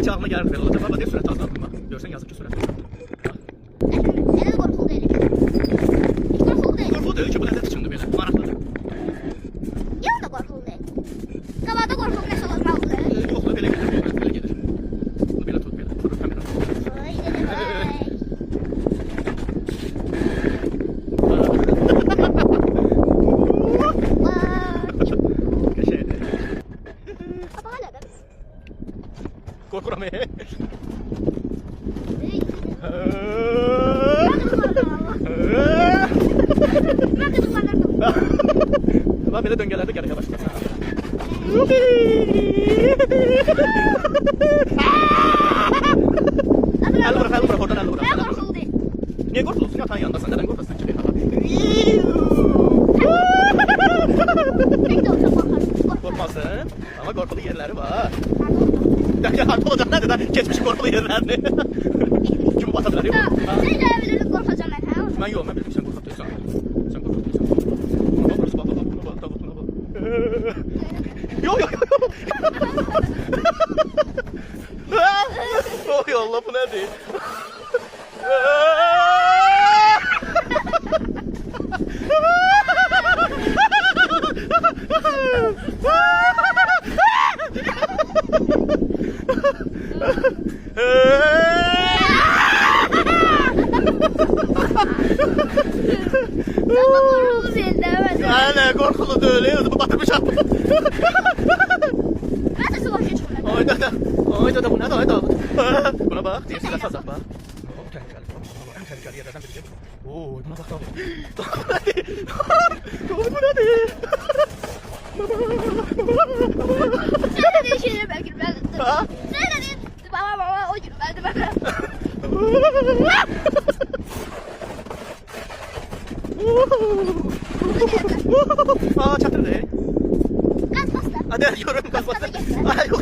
Bəlkə ağlına gəlir belə olacaq. Baba deyir sürəti azaldım bax. Görsən yazır ki sürəti. Elə də qorxulu deyil. Qorxulu deyil. Qorxulu deyil ki, bu nədir içində belə. Maraqlıdır. Yox da qorxulu deyil. Qabaqda qorxulu nəsə olmalıdır. Yox da belə gedir, belə gedir. Bu belə tut belə. Durur kamera. Vay vay. Qəşəngdir. Apa nədir? Qorxuram. Ey. Tamam belə döngələrdə gələ yavaşlasın. Əl vuraq, oradan əl vuraq. Mən qorxulu deyil. Niyə qorxulursun? Yatan yandasan, nədən qorxasın ki? Pek de olsa qorxarım. Qorxmasın, amma qorxulu yerləri var. Ya harp olacaq nədir də? Keçmiş qorxulu yerlərini. Kimi bata bilər, yox? Sən də bilirsən qorxacam mən, hə? Mən yox, mən bildim, sən qorxaq deyilsən. Sən qorxaq deyilsən. Buna bax, buna bax, buna bax. Yox. Oy Allah, bu nədir? Ama qorxulu deyil də, mən. Nə qorxulu deyil, özümü batırmışam. Mən də soğuk keçmirəm. Ay da, bu nədir, ay da. Buna bax, deyirsən, ilə sazaq bax. O, təhlükəli, ən təhlükəli yerlərdən biridir. Oy, buna bax, tabi. Bu nədir? Sən də şeylə mən gülməlidir. Ha? Sən də deyil, baba, o gülməlidir mənə. Aa, çatır değil. Qaz bas da. Hadi yorum kafası. Kafana geçme. Ay yok.